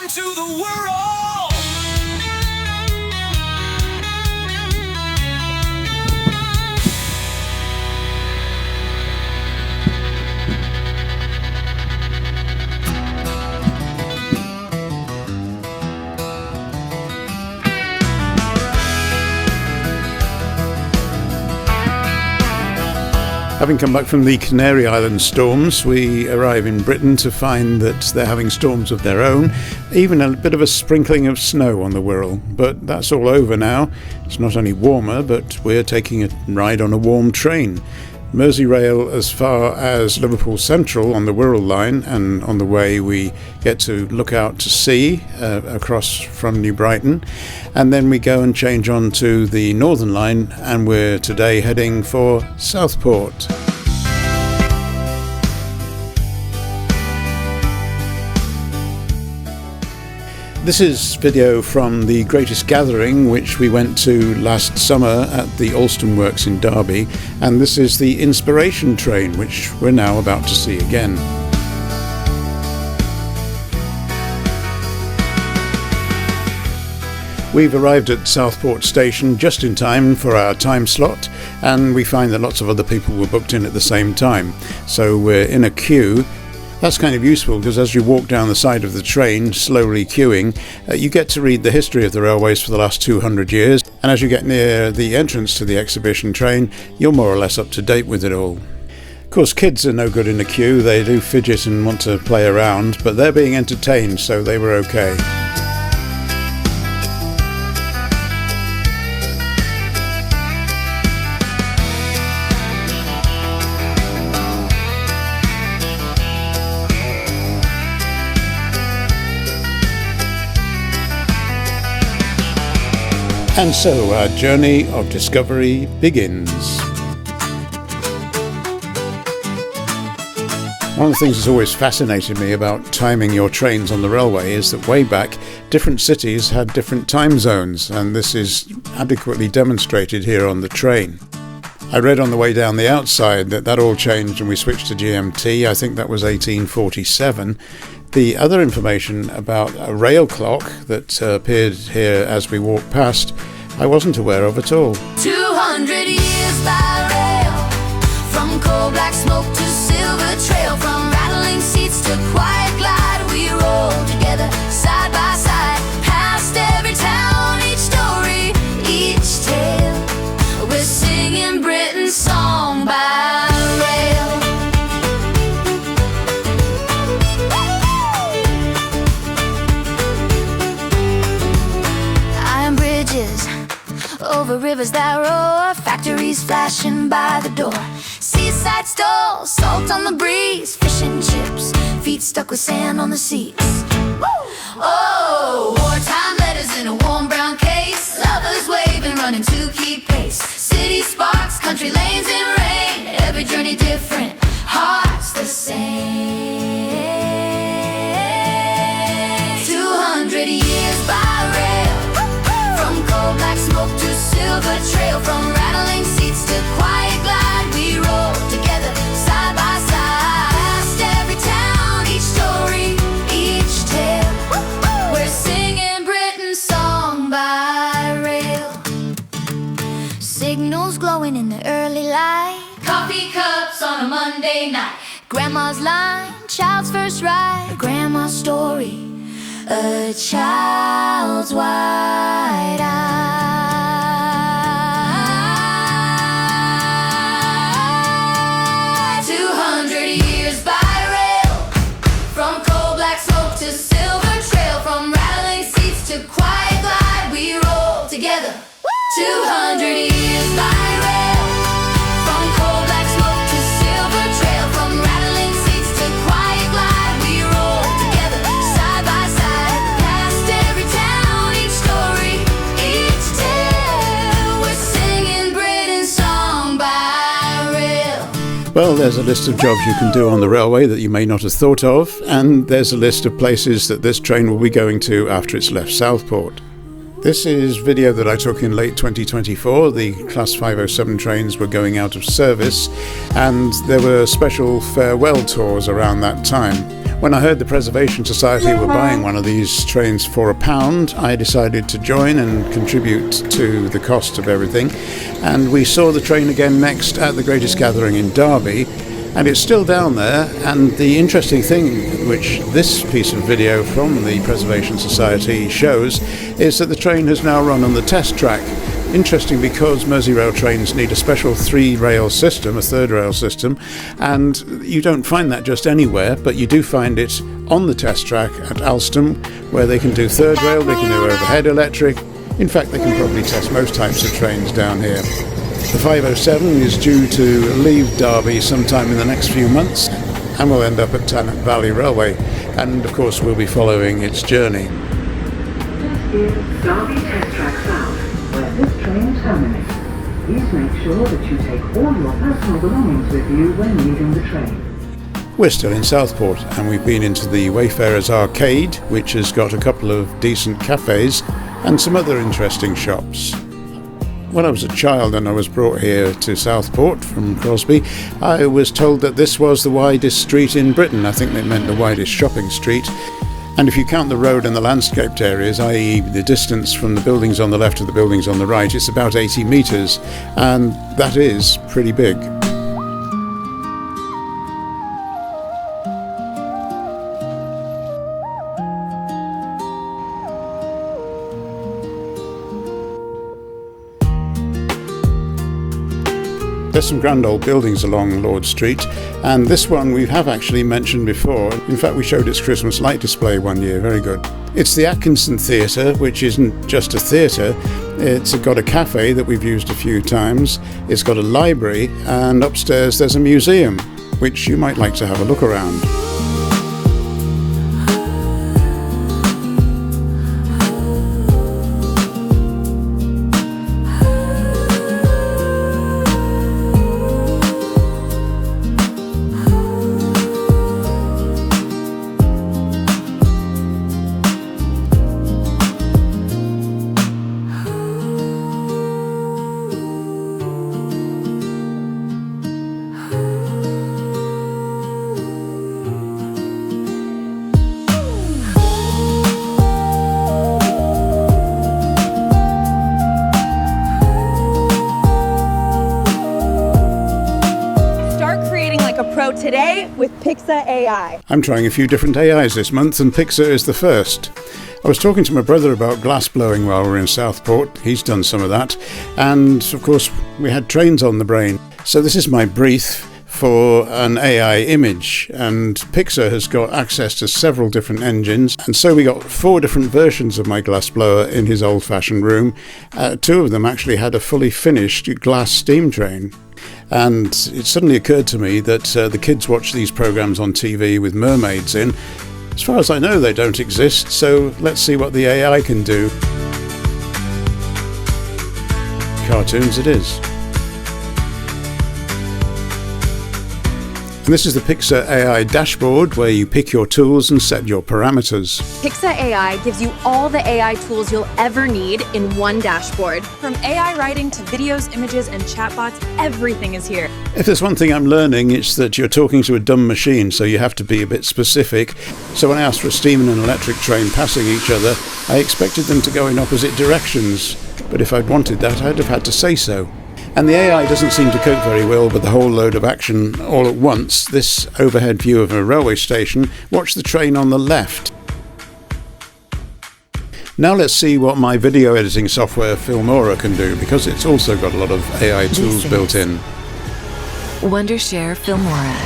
to the world. Having come back from the Canary Island storms, we arrive in Britain to find that they're having storms of their own, even a bit of a sprinkling of snow on the Wirral. But that's all over now. It's not only warmer, but we're taking a ride on a warm train. Mersyrail as far as Liverpool Central on the Wirral line, and on the way we get to look out to sea across from New Brighton, and then we go and change on to the Northern line, and we're today heading for Southport. This is video from the Greatest Gathering, which we went to last summer at the Alston Works in Derby, and this is the Inspiration train, which we're now about to see again. We've arrived at Southport station just in time for our time slot, and we find that lots of other people were booked in at the same time, so we're in a queue. That's kind of useful because as you walk down the side of the train, slowly queuing, you get to read the history of the railways for the last 200 years. And as you get near the entrance to the exhibition train, you're more or less up to date with it all. Of course, kids are no good in a queue. They do fidget and want to play around, but they're being entertained, so they were okay. And so our journey of discovery begins. One of the things that's always fascinated me about timing your trains on the railway is that way back, different cities had different time zones, and this is adequately demonstrated here on the train. I read on the way down the outside that all changed and we switched to GMT. I think that was 1847. The other information about a rail clock that appeared here as we walked past, I wasn't aware of at all. 200 years by rail, from coal black smoke to silver trail, from rattling seats to quiet glide, we roll together side by side, past every town, each story, each tale. We're singing Britain's song by rail. Iron bridges over rivers that roar, factories flashing by the door, seaside stalls, salt on the breeze, fish and chips, feet stuck with sand on the seats. Oh, wartime letters in a warm brown case, lovers waving, running to keep pace, city sparks, country lanes in rain, every journey different, hearts the same. 200 years by rail, from coal black smoke to silver trail, from rattling seats to quiet glide, we roll together side by side, past every town, each story, each tale. We're singing Britain's song by rail. Signals glowing in the early light, coffee cups on a Monday night, grandma's line, child's first ride, grandma's story, a child's wide eye. 200 years by rail, from coal black smoke to silver trail, from rattling seats to quiet glide, we roll together. 200 years by rail, from coal black smoke to silver trail, from rattling seats to quiet glide, we roll together side by side, past every town, each story, each tale. We're singing Britain's song by rail. Well, there's a list of jobs you can do on the railway that you may not have thought of, and there's a list of places that this train will be going to after it's left Southport. This is video that I took in late 2024. The Class 507 trains were going out of service, and there were special farewell tours around that time. When I heard the Preservation Society were buying one of these trains for £1, I decided to join and contribute to the cost of everything. And we saw the train again next at the Greatest Gathering in Derby, and it's still down there. And the interesting thing, which this piece of video from the Preservation Society shows, is that the train has now run on the test track. Interesting, because Mersyrail trains need a special 3-rail system, a 3rd rail system, and you don't find that just anywhere, but you do find it on the test track at Alstom, where they can do 3rd rail, they can do overhead electric. In fact, they can probably test most types of trains down here. The 507 is due to leave Derby sometime in the next few months, and will end up at Thanet Valley Railway, and of course we'll be following its journey. This is Derby Test Track South, where this train terminates. Please make sure that you take all your personal belongings with you when leaving the train. We're still in Southport, and we've been into the Wayfarers Arcade, which has got a couple of decent cafes and some other interesting shops. When I was a child and I was brought here to Southport from Crosby, I was told that this was the widest street in Britain. I think they meant the widest shopping street. And if you count the road and the landscaped areas, i.e. the distance from the buildings on the left to the buildings on the right, it's about 80 metres, and that is pretty big. There's some grand old buildings along Lord Street, and this one we have actually mentioned before. In fact, we showed its Christmas light display one year, very good. It's the Atkinson Theatre, which isn't just a theatre, it's got a cafe that we've used a few times, it's got a library, and upstairs there's a museum, which you might like to have a look around. Pro today with Pixa AI. I'm trying a few different AIs this month, and Pixa is the first. I was talking to my brother about glass blowing while we were in Southport. He's done some of that, and of course we had trains on the brain. So this is my brief for an AI image, and Pixa has got access to several different engines, and so we got 4 different versions of my glass blower in his old-fashioned room. 2 of them actually had a fully finished glass steam train. And it suddenly occurred to me that the kids watch these programs on TV with mermaids in. As far as I know, they don't exist, so let's see what the AI can do. Cartoons it is. And this is the Pixa AI dashboard, where you pick your tools and set your parameters. Pixa AI gives you all the AI tools you'll ever need in one dashboard. From AI writing to videos, images, and chatbots, everything is here. If there's one thing I'm learning, it's that you're talking to a dumb machine, so you have to be a bit specific. So when I asked for a steam and an electric train passing each other, I expected them to go in opposite directions. But if I'd wanted that, I'd have had to say so. And the AI doesn't seem to cope very well with the whole load of action all at once. This overhead view of a railway station, watch the train on the left. Now let's see what my video editing software Filmora can do, because it's also got a lot of AI tools built in. Wondershare Filmora.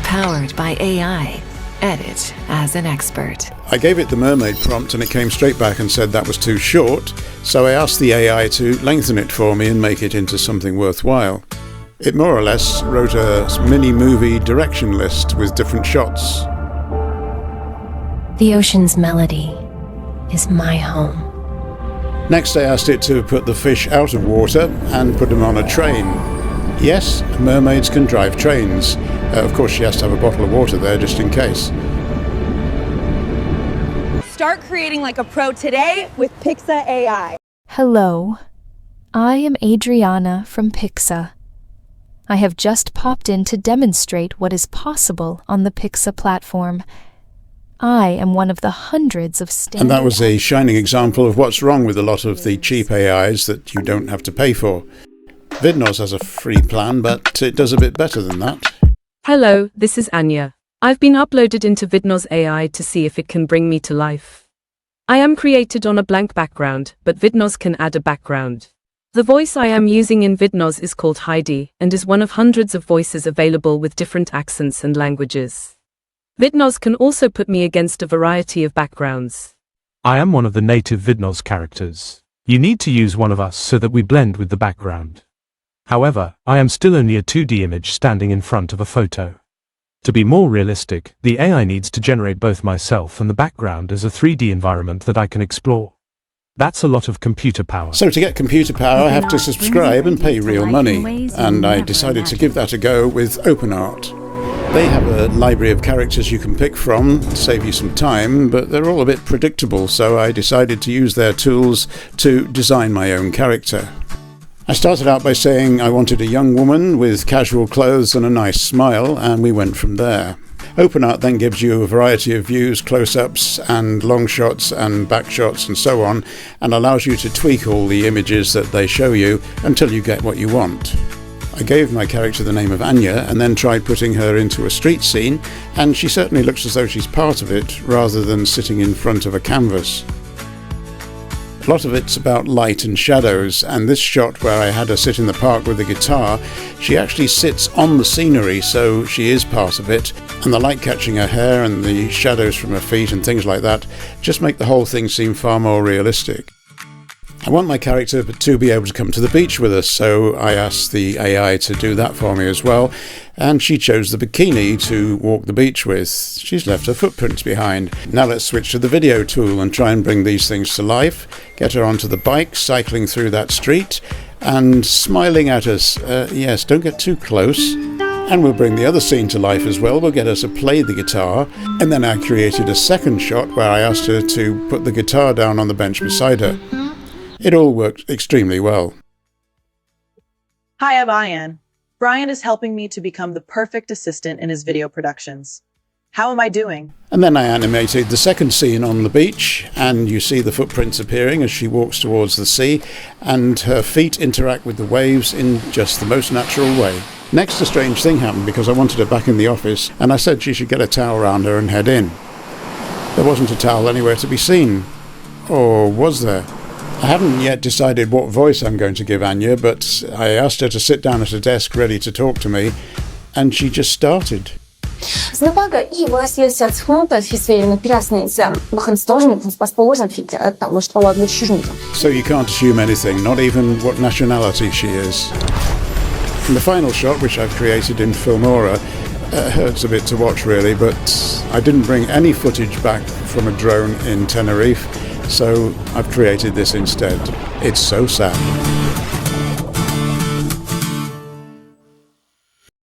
Powered by AI. Edit as an expert. I gave it the mermaid prompt and it came straight back and said that was too short, so I asked the AI to lengthen it for me and make it into something worthwhile. It more or less wrote a mini-movie direction list with different shots. The ocean's melody is my home. Next I asked it to put the fish out of water and put them on a train. Yes, mermaids can drive trains. Of course she has to have a bottle of water there just in case. Start creating like a pro today with Pixa AI. Hello, I am Adriana from Pixa. I have just popped in to demonstrate what is possible on the Pixa platform. I am one of the hundreds of standard... And that was a shining example of what's wrong with a lot of the cheap AIs that you don't have to pay for. Vidnos has a free plan, but it does a bit better than that. Hello, this is Anya. I've been uploaded into Vidnos AI to see if it can bring me to life. I am created on a blank background, but Vidnos can add a background. The voice I am using in Vidnos is called Heidi and is one of hundreds of voices available with different accents and languages. Vidnos can also put me against a variety of backgrounds. I am one of the native Vidnos characters. You need to use one of us so that we blend with the background. However, I am still only a 2D image standing in front of a photo. To be more realistic, the AI needs to generate both myself and the background as a 3D environment that I can explore. That's a lot of computer power. So to get computer power, I have to subscribe and pay real money, and I decided to give that a go with OpenArt. They have a library of characters you can pick from, save you some time, but they're all a bit predictable, so I decided to use their tools to design my own character. I started out by saying I wanted a young woman with casual clothes and a nice smile, and we went from there. OpenArt then gives you a variety of views, close-ups and long shots and back shots and so on, and allows you to tweak all the images that they show you until you get what you want. I gave my character the name of Anya and then tried putting her into a street scene, and she certainly looks as though she's part of it rather than sitting in front of a canvas. A lot of it's about light and shadows, and this shot where I had her sit in the park with a guitar, she actually sits on the scenery, so she is part of it, and the light catching her hair and the shadows from her feet and things like that just make the whole thing seem far more realistic. I want my character to be able to come to the beach with us, so I asked the AI to do that for me as well, and she chose the bikini to walk the beach with. She's left her footprints behind. Now let's switch to the video tool and try and bring these things to life. Get her onto the bike, cycling through that street, and smiling at us. Yes, don't get too close. And we'll bring the other scene to life as well. We'll get her to play the guitar, and then I created a second shot where I asked her to put the guitar down on the bench beside her. It all worked extremely well. Hi, I'm Ian. Brian is helping me to become the perfect assistant in his video productions. How am I doing? And then I animated the second scene on the beach, and you see the footprints appearing as she walks towards the sea, and her feet interact with the waves in just the most natural way. Next, a strange thing happened because I wanted her back in the office, and I said she should get a towel around her and head in. There wasn't a towel anywhere to be seen. Or was there? I haven't yet decided what voice I'm going to give Anya, but I asked her to sit down at a desk ready to talk to me, and she just started. So you can't assume anything, not even what nationality she is. And the final shot, which I've created in Filmora, hurts a bit to watch really, but I didn't bring any footage back from a drone in Tenerife, so I've created this instead. It's so sad.